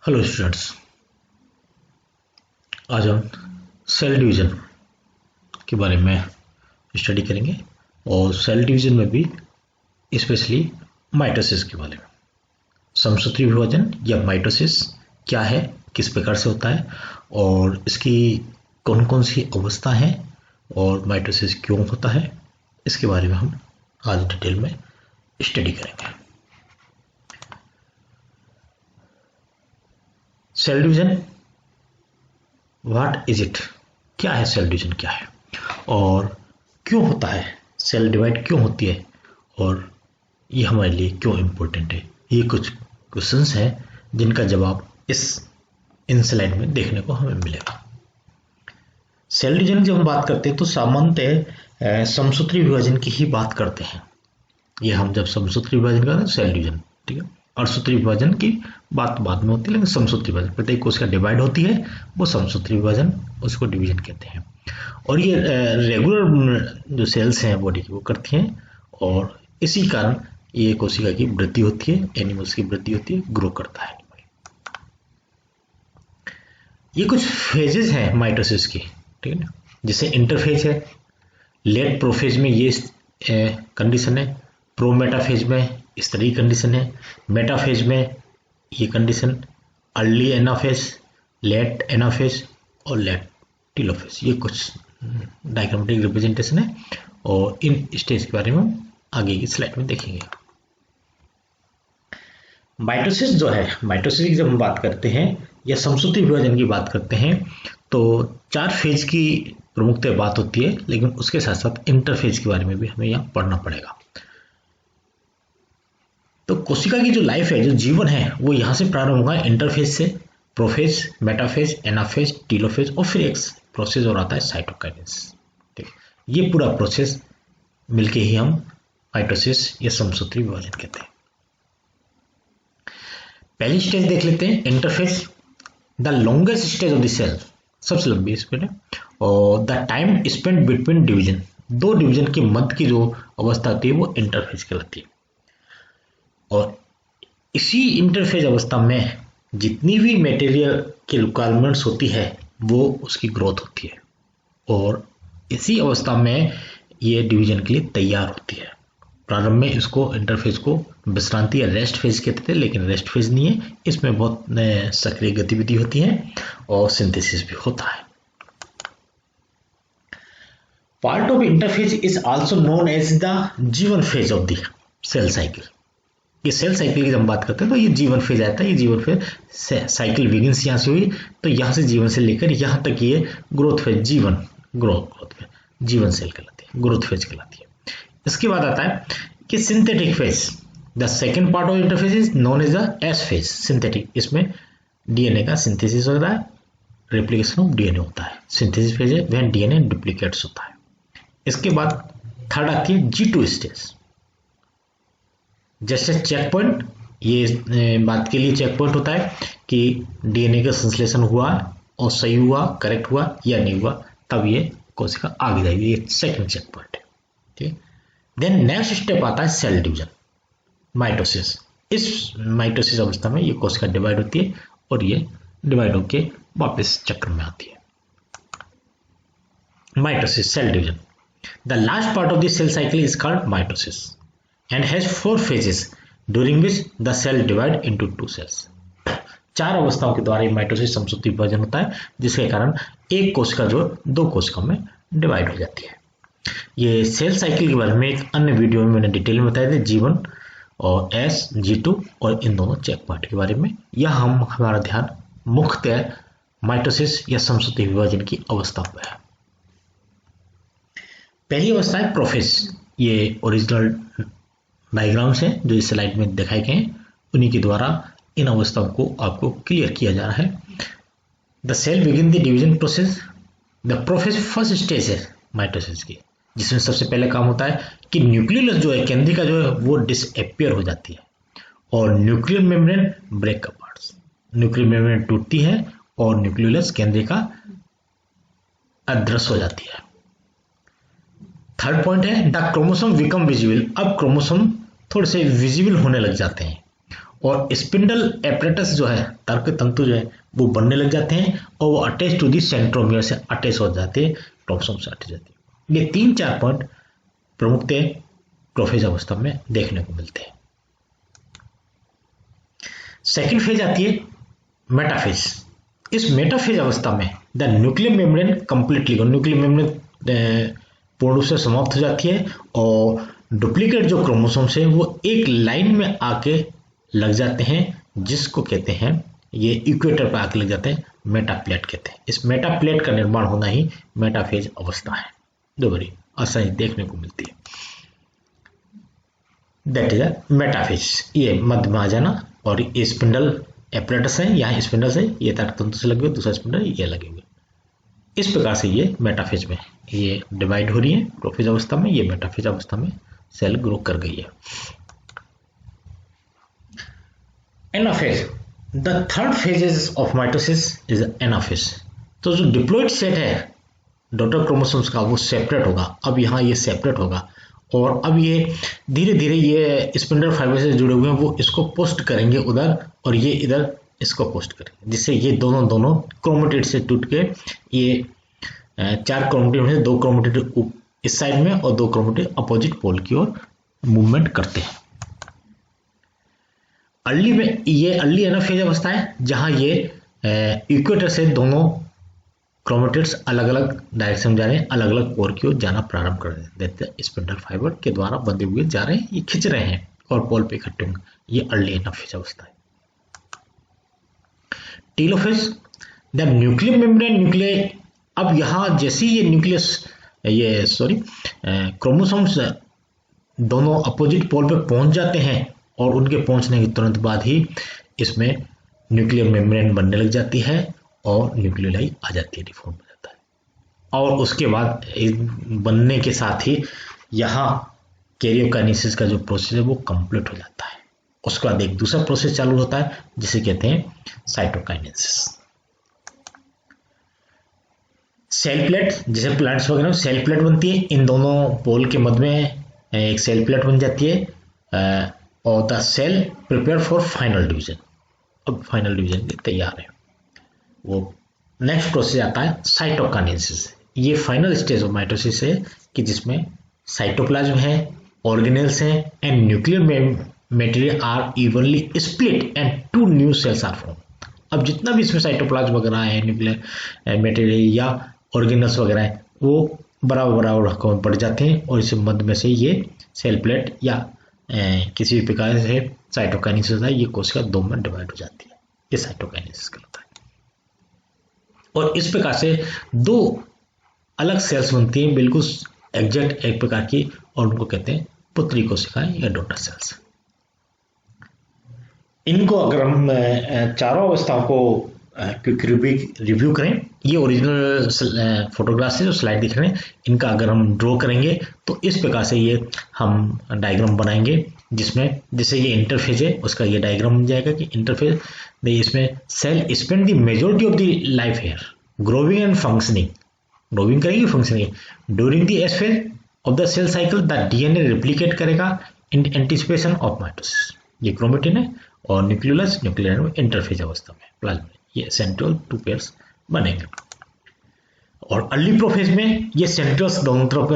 Hello students. आज हम cell division के बारे में स्टडी करेंगे और सेल डिवीजन में भी स्पेशली माइटोसिस के बारे में। समसूत्री विभाजन या माइटोसिस क्या है, किस प्रकार से होता है और इसकी कौन कौन सी अवस्था है और माइटोसिस क्यों होता है, इसके बारे में हम आज डिटेल में स्टडी करेंगे। Cell division, what is it, क्या है सेल डिवीजन, क्या है और क्यों होता है, सेल डिवाइड क्यों होती है और ये हमारे लिए क्यों इम्पोर्टेंट है। ये कुछ क्वेश्चंस हैं जिनका जवाब इन स्लाइड में देखने को हमें मिलेगा। सेल डिवीजन जब हम बात करते हैं तो सामान्यतः समसूत्री विभाजन की ही बात करते हैं। ये हम जब समसूत्री विभाजन करते हैं सेल डिवीजन, ठीक है। अणसूत्री विभाजन की बात बाद में होती है, लेकिन समसूत्री विभाजन प्रत्येक कोशिका डिवाइड होती है, वो समसूत्री विभाजन, उसको डिवीजन कहते हैं। और ये रेगुलर जो सेल्स हैं बॉडी की वो करती हैं और इसी कारण ये कोशिका की वृद्धि होती है, एनिमल्स की वृद्धि होती है, ग्रो करता है। ये कुछ फेजेस हैं माइटोसिस की, ठीक है ना। जैसे इंटरफेज है, लेट प्रोफेज में ये कंडीशन है, प्रोमेटाफेज में इस तरह की कंडीशन है, मेटाफेज में ये condition, early anaphase, late anaphase और लेट टीलोफेज, ये कुछ डायग्रामेटिक रिप्रेजेंटेशन है और इन स्टेज के बारे में हम आगे की स्लाइड में देखेंगे। माइटोसिस जो है, माइटोसिस की जब हम बात करते हैं या समसूत्री विभाजन की बात करते हैं तो 4 फेज की प्रमुखतः बात होती है, लेकिन उसके साथ साथ इंटरफेज के बारे में भी हमें यहाँ पढ़ना पड़ेगा। तो कोशिका की जो लाइफ है, जो जीवन है, वो यहाँ से प्रारंभ होगा इंटरफेज से, प्रोफेज, मेटाफेज, एनाफेज, टीलोफेज और फिर एक प्रोसेस और आता है साइटोकाइनेसिस। ठीक, ये पूरा प्रोसेस मिलके ही हम माइटोसिस या समसूत्री विभाजन कहते हैं। पहली स्टेज देख लेते हैं, interphase, the longest stage of the cell, सबसे लंबी स्टेज है, और the time spend between division, 2 division के मध्य की जो अवस्था होती है वो इंटरफेज कहलाती है। और इसी इंटरफेज अवस्था में जितनी भी मटेरियल की रिक्वायरमेंट्स होती है वो उसकी ग्रोथ होती है और इसी अवस्था में ये डिवीजन के लिए तैयार होती है। प्रारंभ में इसको इंटरफेज को विश्रांति या रेस्ट फेज कहते थे, लेकिन रेस्ट फेज नहीं है, इसमें बहुत सक्रिय गतिविधि होती है और सिंथेसिस भी होता है। Part of interphase is also known as the G one phase of the cell cycle. ये सेल साइकिल की जब हम बात करते हैं तो ये जीवन फेज आता है। ये जीवन फेज साइकिल बिगिंस यहाँ से हुई, तो यहाँ से जीवन से लेकर यहाँ तक ये ग्रोथ फेज, जीवन ग्रोथ फेज, जीवन सेल कहलाती है, ग्रोथ फेज कहलाती है। इसके बाद आता है कि synthetic phase, the second part of interphase is known as the S phase, synthetic. इसमें डीएनए का सिंथेसिस होता है, रेप्लिकेशन ऑफ डीएनए होता है। सिंथेसिस फेज है वह डीएनए डुप्लीकेट्स होता है। इसके बाद थर्ड आती है G2 स्टेज, जैसे चेक पॉइंट, ये बात के लिए चेक पॉइंट होता है कि डीएनए का संश्लेषण हुआ और सही हुआ, करेक्ट हुआ या नहीं हुआ, तब ये कोशिका आगे जाएगी, ये सेकंड चेक पॉइंट है, ठीक है। देन नेक्स्ट स्टेप आता है सेल डिवीजन, माइटोसिस। इस माइटोसिस अवस्था में ये कोशिका डिवाइड होती है और ये डिवाइड होकर वापस चक्र में आती है। Mitosis, cell division, the last part of the cell cycle is called mitosis and has 4 phases during which the cell divide into 2 cells। 4 अवस्थाओं के द्वारा माइटोसिस समसूत्री विभाजन होता है, जिसके कारण एक कोशिका जो 2 कोशिकाओं में डिवाइड हो जाती है। ये सेल साइकिल के बारे में एक अन्य वीडियो में मैंने डिटेल में बताया था, जीवन और एस, G2 और इन दोनों चेक पॉइंट के बारे में। यह हमारा ध्यान मुख्यतः माइटोसिस या समसूत्री विभाजन की अवस्था पर है। पहली अवस्था है प्रोफेज। ये ओरिजिनल डायग्राम्स हैं जो इस स्लाइड में दिखाए गए हैं, उन्हीं के द्वारा इन अवस्थाओं को आपको क्लियर किया जा रहा है। The cell begin the division process, the prophase first stage है माइटोसिस की, जिसमें सबसे पहले काम होता है कि न्यूक्लियस जो है, केंद्रिका जो है वो डिसअपियर हो जाती है और nuclear membrane break apart, nuclear membrane टूटती है और न्यूक्लियस केंद्रिका अदृश्य हो जाती है। थर्ड पॉइंट है द क्रोमोसोम बिकम विजिबल। अब क्रोमोसोम थोड़े से विजिबल होने लग जाते हैं और स्पिंडल एपरेटस जो है, तर्क तंतु जो है वो बनने लग जाते हैं और वो अटैच टू दी सेंट्रोमियर से अटैच हो जाते हैं, क्रोमोसोम से अटैच जाते हैं। ये 3-4 पॉइंट प्रमुखतः प्रोफेज अवस्था में देखने को मिलते हैं। सेकेंड फेज आती है मेटाफेज। इस मेटाफेज अवस्था में the nuclear membrane completely, nuclear membrane पूर्ण रूप से समाप्त हो जाती है और डुप्लीकेट जो क्रोमोसोम्स है वो एक लाइन में आके लग जाते हैं, जिसको कहते हैं, ये इक्वेटर पर आके लग जाते हैं, मेटाप्लेट कहते हैं। इस मेटाप्लेट का निर्माण होना ही मेटाफेज अवस्था है, जो बड़ी आसानी देखने को मिलती है। That is a metaphase. ये मध्य में आ जाना, और ये स्पिंडल एपरेटस है, यहाँ स्पिंडल से ये तर्क तंतु से लगे हुए, दूसरा स्पिंडल ये लगे हुए। इस प्रकार से ये मेटाफेज में ये डिवाइड हो रही है। प्रोफेज अवस्था में, ये मेटाफेज अवस्था में सेल ग्रो कर गई है। Anaphase, the third phases of mitosis is anaphase. तो जो डिप्लॉइड सेट है डॉटर क्रोमोसोम्स का वो सेपरेट होगा। अब यहाँ ये सेपरेट होगा और अब ये धीरे धीरे ये स्पिंडल फाइबर से जुड़े हुए हैं, वो इसको पोस्ट करेंगे उधर और ये इधर इसको पोस्ट करेंगे, जिससे ये दोनों क्रोमेटिड से टूट के ये 4 क्रोमेटिड में से 2 क्रोमेटिड इस साइड में और 2 क्रोमेटिड अपोजिट पोल की ओर मूवमेंट करते हैं। अर्ली में ये अर्ली एनाफेज अवस्था है, जहां ये इक्वेटर से दोनों क्रोमेटिड्स अलग अलग डायरेक्शन में जा रहे हैं, अलग अलग पोल की ओर जाना प्रारंभ कर देते हैं। स्पिंडल फाइबर के द्वारा बंधे हुए जा रहे हैं, ये खिंच रहे हैं और पोल पे इकट्ठे होंगे। ये अर्ली एनाफेज अवस्था है। Telophase, the nuclear membrane nuclear. अब यहाँ जैसे ये न्यूक्लियस क्रोमोसोम्स दोनों अपोजिट पोल पे पहुंच जाते हैं और उनके पहुंचने के तुरंत बाद ही इसमें न्यूक्लियर मेम्ब्रेन बनने लग जाती है और न्यूक्लियोलाई आ जाती है, डिफॉर्म हो जाता है। और उसके बाद बनने के साथ ही यहाँ कैरियोकाइनेसिस का जो प्रोसेस है वो कंप्लीट हो जाता है। उसके बाद एक दूसरा प्रोसेस चालू होता है जिसे कहते हैं साइटोकाइनेसिस। सेल प्लेट, जैसे प्लांट्स वगैरह सेल प्लेट बनती है, इन दोनों पोल के मध्य में एक सेल प्लेट बन जाती है और the cell prepare for final division. अब फाइनल डिवीजन के तैयार है। वो नेक्स्ट प्रोसेस आता है साइटोकाइनेसिस। ये फाइनल स्टेज ऑफ माइटोसिस है कि जिसमें साइटोप्लाज्म है, ऑर्गेनेल्स हैं and nuclear material are evenly split and 2 new cells are form. अब जितना भी इसमें साइटोप्लाज्म वगैरह है, न्यूक्लियर मटेरियल या ऑर्गेनल्स वगैरह है, वो बराबर बराबर बढ़ जाते हैं और इस मध्य में से ये सेल प्लेट या किसी भी प्रकार से साइटोकाइनेसिस होता है, ये कोशिका 2 में डिवाइड हो जाती है। ये साइटोकाइनेसिस कहलाता है। और इस प्रकार से 2 अलग सेल्स बनती हैं, बिल्कुल एग्जैक्ट एक प्रकार की, और उनको कहते हैं पुत्री कोशिकाएं या डॉटर सेल्स। इनको अगर हम चारों अवस्थाओं को क्विक रिव्यू करें, ये ओरिजिनल फोटोग्राफ से जो स्लाइड दिख रहे हैं, इनका अगर हम ड्रॉ करेंगे तो इस प्रकार से ये हम डायग्राम बनाएंगे, जिसमें जैसे ये इंटरफेज है उसका ये डायग्राम बन जाएगा कि इंटरफेज इसमें cell spend the majority of the life here growing and functioning, growing करेगी functioning during the S phase of the cell cycle the DNA replicate करेगा इन एंटिसिपेशन ऑफ माइटोसिस। ये क्रोमेटिन है और nucleolus nuclear interphase अवस्था में plasma ये central 2 pairs बनेंगे। और अर्ली प्रोफेज में ये सेंट्रल्स दोनों ध्रुव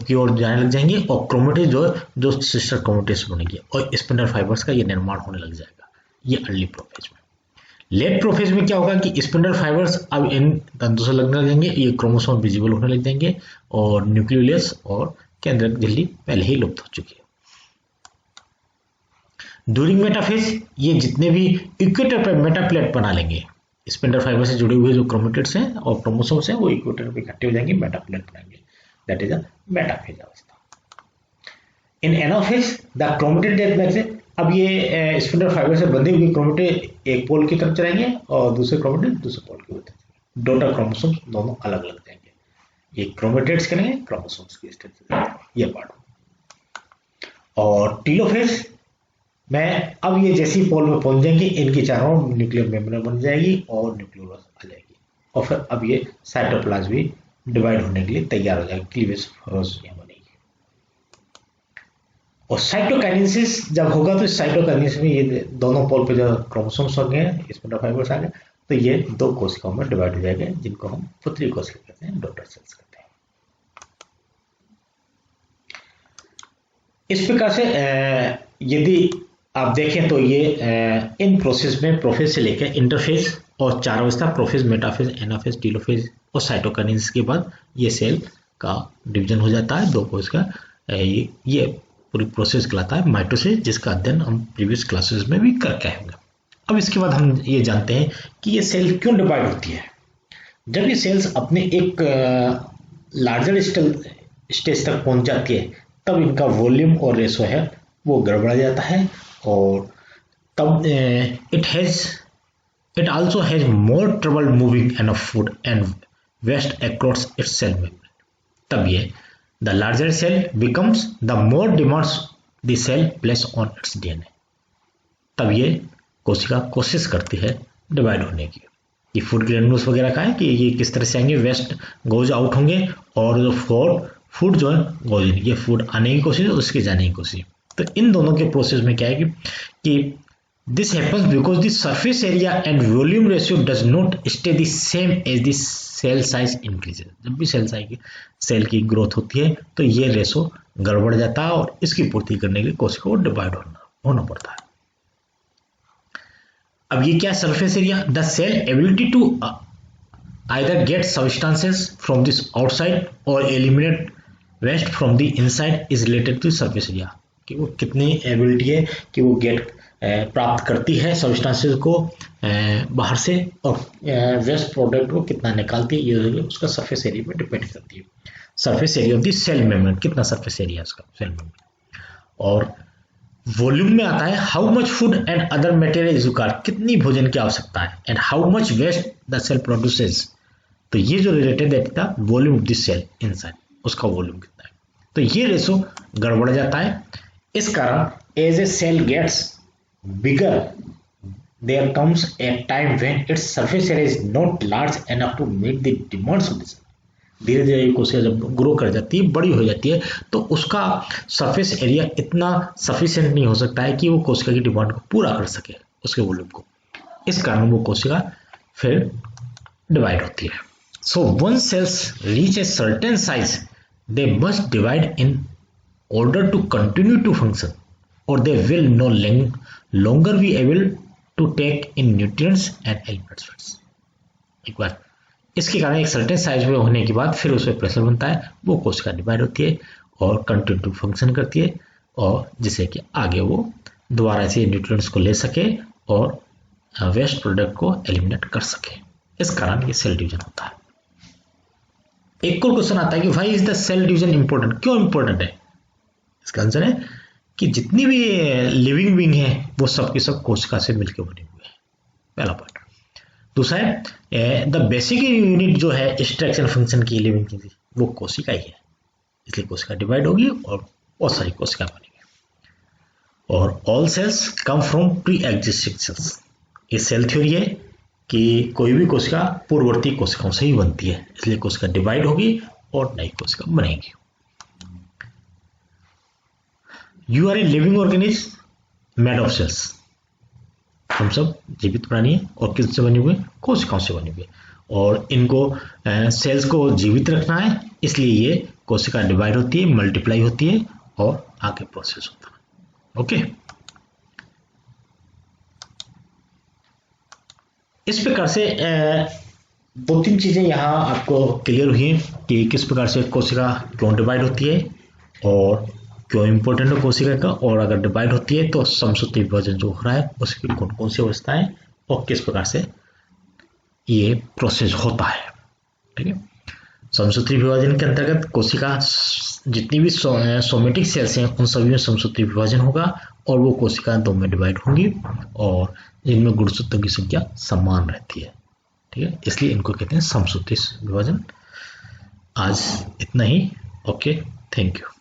की ओर जाने लग जाएंगे और क्रोमेटिन जो सिस्टर क्रोमेटिस बनेगी और स्पिंडल फाइबर्स का ये निर्माण होने लग जाएगा। ये अर्ली प्रोफेज में। लेट प्रोफेज में क्या होगा कि स्पिंडल फाइबर्स अब इन तंतु से लगने लग जाएंगे, ये क्रोमोसोम विजिबल होने लग जाएंगे और न्यूक्लियोलस और केंद्रक झिल्ली पहले ही लुप्त हो चुकी है। ड्यूरिंग मेटाफेज ये जितने भी इक्वेटर पर मेटाप्लेट बना लेंगे, स्पिंडल फाइबर से जुड़े हुए जो क्रोमेटिड्स हैं और क्रोमोसोम्स हैं वो इक्वेटर पे इकट्ठे हो जाएंगे, मेटाप्लेट बनाएंगे। दैट इज अ मेटाफेज अवस्था। इन anaphase the chromatid death message, अब ये स्पिंडल फाइबर से बंधे हुए क्रोमेटिड एक पोल की तरफ चलाएंगे और दूसरे क्रोमेटिड दूसरे पोल की तरफ चलाएंगे। डॉटर क्रोमोसोम्स दोनों अलग अलग जाएंगे। ये क्रोमेटिड्स करेंगे, क्रोमोसोम्स की स्टेज ये पार्ट। और टीलोफेज में अब ये जैसी पोल में पहुंच जाएंगे, इनकी चारों न्यूक्लियर मेम्ब्रेन बन जाएगी और न्यूक्लियोलस आ जाएगी और फिर अब ये साइटोप्लाज्म भी डिवाइड होने के लिए तैयार हो जाएगी, क्लीवेज यहाँ बनेगी। और साइटोकाइनेसिस जब होगा तो साइटोकाइनेसिस में ये दोनों पोल पे जो क्रोमोसोम्स होंगे, इसमें फाइबर्स आ गए, तो ये दो कोशिकाओं में डिवाइड हो जाएंगे, जिनको हम पुत्री कोशिका कहते हैं, डॉटर सेल्स कहते हैं। इस प्रकार से यदि आप देखें तो ये इन प्रोसेस में प्रोफेज से लेकर इंटरफेज और 4 अवस्था, प्रोफेज, मेटाफेज, एनाफेज, टीलोफेज और साइटोकाइनेसिस के बाद ये सेल का डिवीजन हो जाता है 2 कोश का। ये पूरी प्रोसेस कहलाता है माइटोसिस, जिसका अध्ययन हम प्रीवियस क्लासेस में भी करके आए होंगे। अब इसके बाद हम ये जानते हैं कि ये सेल क्यों डिवाइड होती है। जब ये सेल्स अपने एक लार्जर स्टेज तक पहुंच जाती है, तब इनका वॉल्यूम और रेशो है वो गड़बड़ा जाता है, और तब it also has more trouble moving enough food and waste across its cell membrane. तब ये the larger cell becomes the more demands the cell places on its DNA. तब ये कोशिका कोशिश करती है डिवाइड होने की। ये फूड ग्रैन्यूल्स वगैरह का है कि ये किस तरह से आएंगे, वेस्ट गोज आउट होंगे, और जो फूड जो है गोज इन, ये फूड आने की कोशिश और उसके जाने की कोशिश। तो इन दोनों के प्रोसेस में क्या है कि this happens because the surface area and volume ratio does not stay the same as the cell size increases. जब भी सेल की ग्रोथ होती है तो ये रेशो गड़बड़ जाता है, और इसकी पूर्ति करने के लिए कोशिका को डिवाइड होना पड़ता है। अब ये क्या surface area, the cell ability to either get substances from this outside और eliminate waste from the inside is related to surface area, कि वो कितनी एबिलिटी है कि वो प्राप्त करती है सब्सटेंसेस को बाहर से, और वेस्ट प्रोडक्ट को कितना निकालती है, ये उसका सरफेस एरिया में डिपेंड करती है। Surface area of the cell membrane, कितना सरफेस एरिया है उसका सेल मेम्ब्रेन। और वॉल्यूम में आता है how much food and other material is required, कितनी भोजन की आवश्यकता है, and how much waste the cell produces. तो ये जो रिलेटेड है the volume of the cell inside, उसका वॉल्यूम कितना है। तो ये रेशो गड़बड़ जाता है। इस कारण as a cell gets bigger there comes a time when its surface area is not large enough to meet the demands of the cell. धीरे धीरे कोशिका जब ग्रो कर जाती है, बड़ी हो जाती है, तो उसका सरफेस एरिया इतना सफिशिएंट नहीं हो सकता है कि वो कोशिका की डिमांड को पूरा कर सके, उसके वॉल्यूम को। इस कारण वो कोशिका फिर डिवाइड होती है। So once cells reach a certain size they must divide in order to continue to function, or they will no longer be able to take in nutrients and elements। एक बार इसके कारण एक सर्टेन साइज में होने के बाद फिर उसमें प्रेशर बनता है, वो कोशिका डिवाइड होती है और कंटिन्यू टू फंक्शन करती है, और जिससे कि आगे वो दोबारा से न्यूट्रिएंट्स को ले सके और वेस्ट प्रोडक्ट को एलिमिनेट कर सके। इस कारण ये सेल डिवीजन होता है। एक और क्वेश्चन आता है कि why is the cell division important, क्यों इंपॉर्टेंट है। इसका आंसर है कि जितनी भी लिविंग बीइंग है वो सब के सब कोशिका से मिलकर बने हुए हैं, पहला पार्ट। दूसरा है द बेसिक यूनिट जो है एक्सट्रैक्शन फंक्शन की लिविंग की, वो कोशिका ही है, इसलिए कोशिका डिवाइड होगी और बहुत सारी कोशिका बनेगी। और all cells come from pre existing cells. ये सेल थ्योरी है कि कोई भी कोशिका पूर्ववर्ती कोशिकाओं से ही बनती है, इसलिए कोशिका डिवाइड होगी और नई कोशिका बनेगी। You are a living organism made of cells. हम सब जीवित प्राणी हैं और किससे बने हुए, कोशिकाओं से बने हुए, और इनको सेल्स को जीवित रखना है, इसलिए ये कोशिका डिवाइड होती है, मल्टीप्लाई होती है और आगे प्रोसेस होता है। ओके, इस प्रकार से 2-3 चीजें यहाँ आपको क्लियर हुई कि किस प्रकार से कोशिका क्यों डिवाइड होती है और क्यों इंपॉर्टेंट है कोशिका का, और अगर डिवाइड होती है तो समसूत्री विभाजन जो हो रहा है उसकी कौन कौन सी अवस्थाएं और किस प्रकार से ये प्रोसेस होता है। ठीक है, समसूत्री विभाजन के अंतर्गत कोशिका जितनी भी सोमेटिक सेल्स हैं उन सभी में समसूत्री विभाजन होगा, और वो कोशिका 2 में डिवाइड होंगी और जिनमें गुणसूत्रों की संख्या समान रहती है। ठीक है, इसलिए इनको कहते हैं समसूत्री विभाजन। आज इतना ही। Okay, thank you.